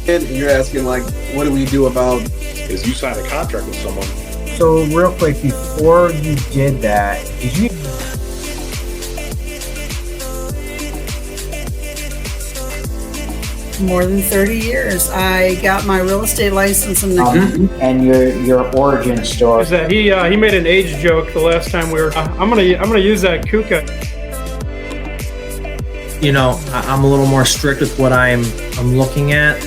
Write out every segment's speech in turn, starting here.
And you're asking, like, what do we do about... Is you sign a contract with someone. So real quick, before you did that, did you... More than 30 years. I got my real estate license in the... And your origin story. Is that he made an age joke the last time we were... I'm gonna use that Kuka. You know, I'm a little more strict with what I'm looking at.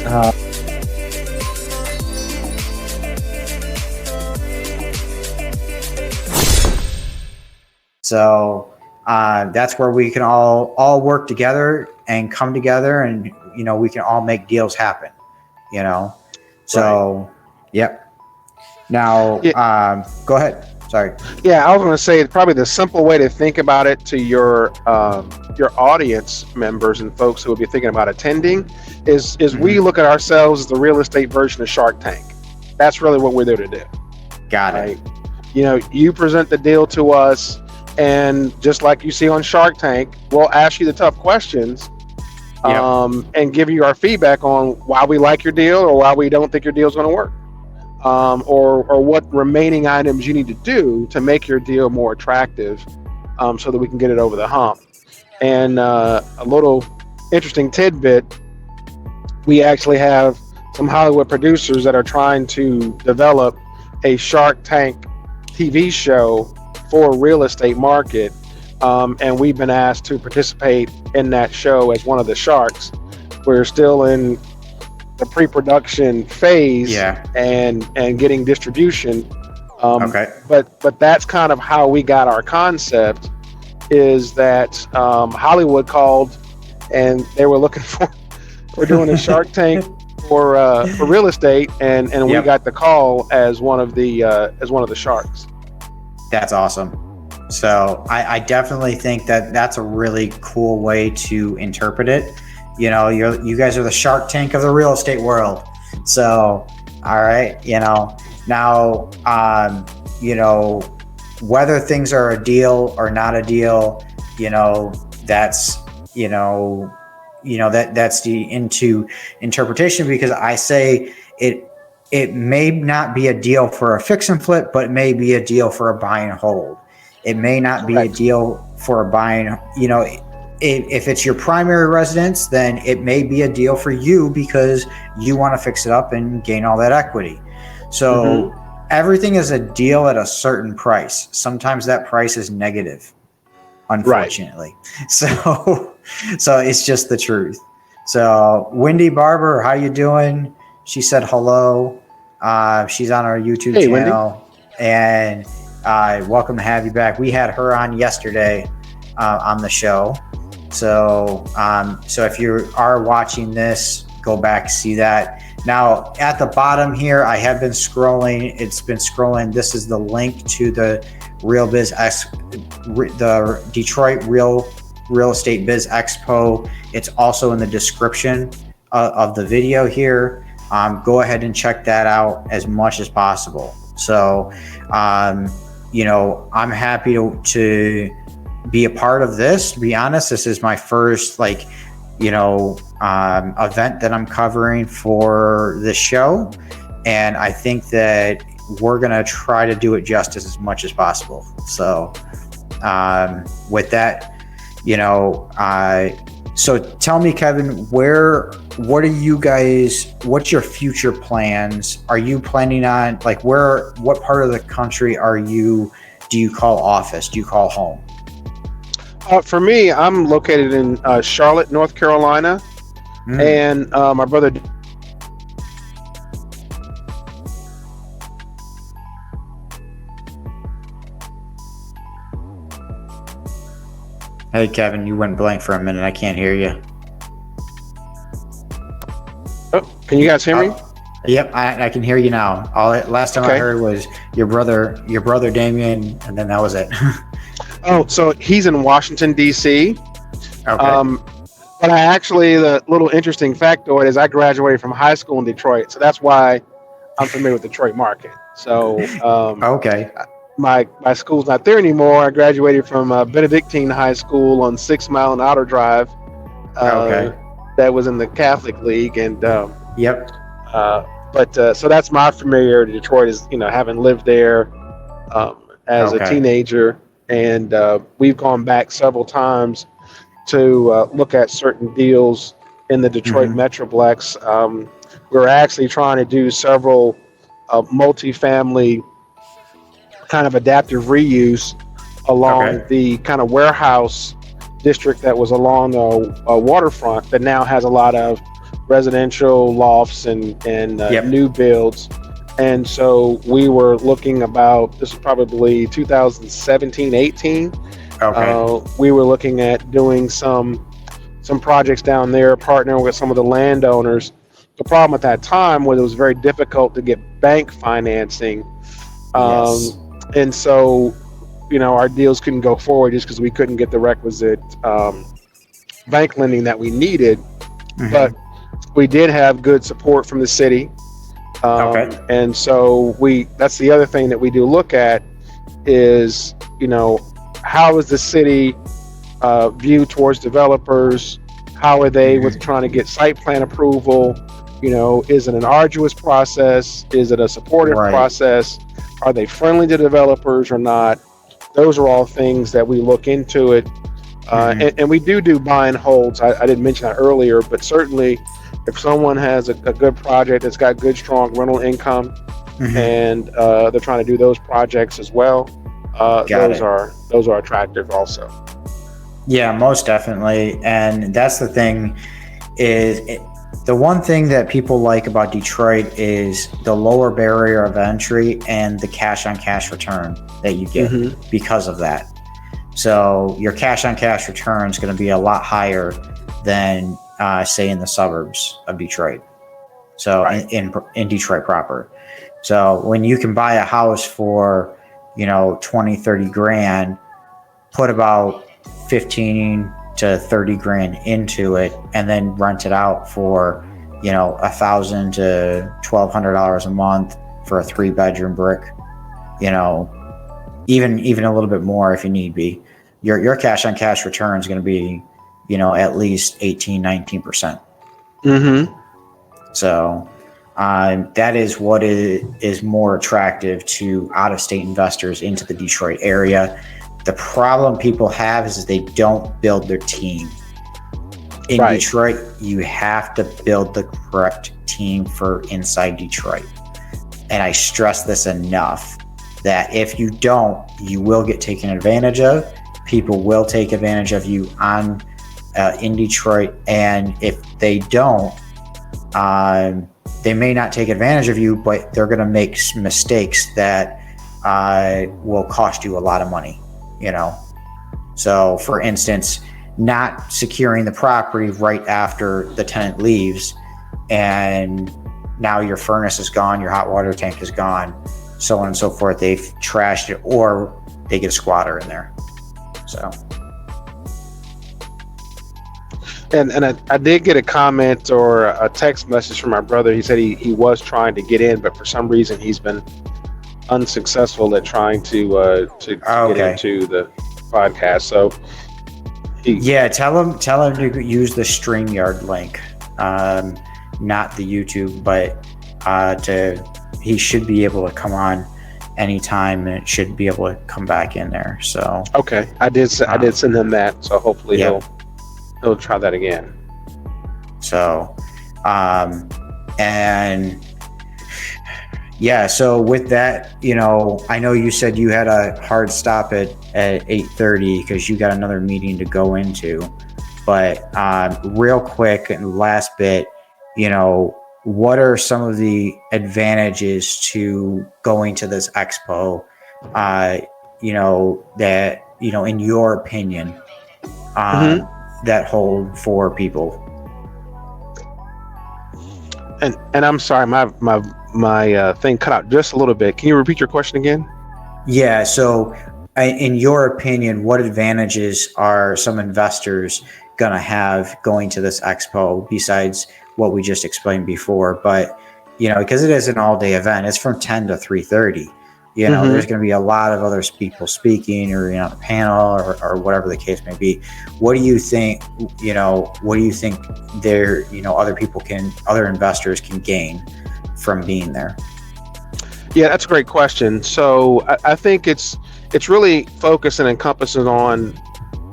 So that's where we can all work together and come together, and you know, we can all make deals happen. You know, so right. Yep. Now, go ahead. Sorry. Yeah, I was going to say probably the simple way to think about it to your audience members and folks who will be thinking about attending is we look at ourselves as the real estate version of Shark Tank. That's really what we're there to do. Got it. You know, you present the deal to us, and just like you see on Shark Tank, we'll ask you the tough questions, and give you our feedback on why we like your deal or why we don't think your deal is going to work. Or what remaining items you need to do to make your deal more attractive, so that we can get it over the hump. And a little interesting tidbit, we actually have some Hollywood producers that are trying to develop a Shark Tank TV show for real estate market, and we've been asked to participate in that show as one of the sharks. We're still in the pre-production phase, and getting distribution. But that's kind of how we got our concept. Is that Hollywood called, and they were looking for we're doing a Shark Tank for real estate, and we got the call as one of the sharks. That's awesome. So I definitely think that that's a really cool way to interpret it. You know, you guys are the Shark Tank of the real estate world. So, all right, you know, now, you know, whether things are a deal or not a deal, you know, that's, that's the into interpretation, because I say it may not be a deal for a fix and flip, but it may be a deal for a buy and hold. It may not be a deal for a buying, you know, if it's your primary residence, then it may be a deal for you because you want to fix it up and gain all that equity. So everything is a deal at a certain price. Sometimes that price is negative, unfortunately. So it's just the truth. So Wendy Barber, how you doing? She said hello. She's on our YouTube channel. Wendy. And welcome to have you back. We had her on yesterday on the show. So if you are watching this, go back, see that. Now at the bottom here, I have been scrolling. It's been scrolling. This is the link to the the Detroit Real Estate Biz Expo. It's also in the description of the video here. Go ahead and check that out as much as possible. So, you know, I'm happy to be a part of this. To be honest, this is my first, like, you know, event that I'm covering for this show. And I think that we're going to try to do it justice as much as possible. So, with that, you know, so tell me, Kevin, what what's your future plans? Are you planning on, like, what part of the country do you call office? Do you call home? For me, I'm located in Charlotte, North Carolina, and my brother. Hey, Kevin, you went blank for a minute. I can't hear you. Oh, can you guys hear me? Yep, I can hear you now. Last time I heard was your brother Damien, and then that was it. Oh, so he's in Washington, D.C. Okay. But the little interesting factoid is I graduated from high school in Detroit, so that's why I'm familiar with the Detroit market. So, okay. My school's not there anymore. I graduated from Benedictine High School on 6 Mile and Outer Drive. That was in the Catholic League, and Yep. But so that's my familiarity to Detroit, is having lived there as a Okay. teenager, and we've gone back several times to look at certain deals in the Detroit Metroplex. We're actually trying to do several multifamily kind of adaptive reuse along Okay. the kind of warehouse district that was along a waterfront that now has a lot of residential lofts and Yep. new builds. And so we were looking about, this is probably 2017, 18. Okay. We were looking at doing some projects down there, partnering with some of the landowners. The problem at that time was it was very difficult to get bank financing. Yes. And so, our deals couldn't go forward just because we couldn't get the requisite bank lending that we needed. But we did have good support from the city. Okay. And so that's the other thing that we do look at is, how is the city viewed towards developers? How are they with trying to get site plan approval? Is it an arduous process? Is it a supportive process? Are they friendly to developers or not? Those are all things that we look into it. And we do buy and holds. I didn't mention that earlier, but certainly if someone has a good project that's got good, strong rental income, and they're trying to do those projects as well, those are attractive also. Yeah, most definitely. And that's the thing the one thing that people like about Detroit is the lower barrier of entry and the cash on cash return that you get because of that. So your cash on cash return is going to be a lot higher than say in the suburbs of Detroit. So in Detroit proper. So when you can buy a house for, 20, 30 grand, put about 15 to 30 grand into it, and then rent it out for, $1,000 to $1,200 a month for a 3-bedroom brick, even a little bit more if you need be. Your cash on cash return is going to be, at least 18, 19%. So that is what is more attractive to out-of-state investors into the Detroit area. The problem people have is they don't build their team. In Detroit, you have to build the correct team for inside Detroit. And I stress this enough that if you don't, you will get taken advantage of. People will take advantage of you in Detroit. And if they don't, they may not take advantage of you, but they're going to make mistakes that will cost you a lot of money. So for instance, not securing the property right after the tenant leaves, and now your furnace is gone, your hot water tank is gone, so on and so forth. They've trashed it, or they get a squatter in there. So. And I did get a comment or a text message from my brother. He said he was trying to get in, but for some reason he's been unsuccessful at trying to get into the podcast. So tell him to use the StreamYard link, not the YouTube, but he should be able to come on anytime, and it should be able to come back in there. So okay, I did send him that, so hopefully he'll try that again. So so with that, I know you said you had a hard stop at 8:30 because you got another meeting to go into, but real quick and last bit, what are some of the advantages to going to this expo, that, in your opinion, that hold for people? And I'm sorry, my thing cut out just a little bit. Can you repeat your question again? Yeah. So in your opinion, what advantages are some investors going to have going to this expo besides what we just explained before? But, because it is an all day event, it's from 10 to 3:30. You know, Mhm. there's going to be a lot of other people speaking, or on a panel, or whatever the case may be. What do you think? What do you think there? Other investors can gain from being there? Yeah, that's a great question. So I think it's really focusing and encompassing on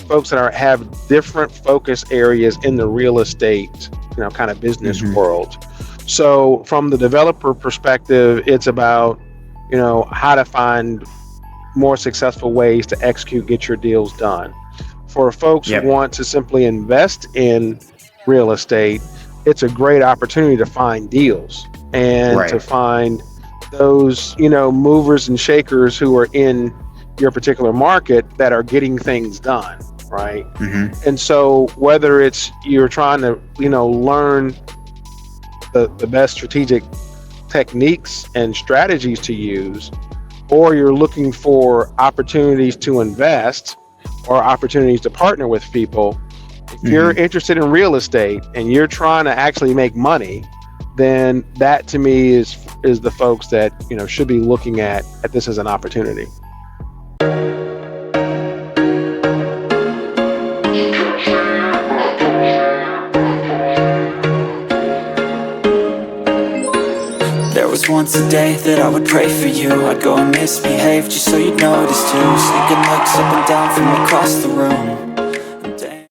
folks that have different focus areas in the real estate, kind of business world. So from the developer perspective, it's about, how to find more successful ways to execute, get your deals done. For folks who want to simply invest in real estate, it's a great opportunity to find deals and to find those, movers and shakers who are in your particular market that are getting things done, right? And so whether it's you're trying to, learn the best strategic techniques and strategies to use, or you're looking for opportunities to invest or opportunities to partner with people, if you're interested in real estate and you're trying to actually make money, then that to me is the folks that should be looking at this as an opportunity. There was once a day that I would pray for you. I'd go and misbehave just so you'd notice too. Sneaking looks up and down from across the room.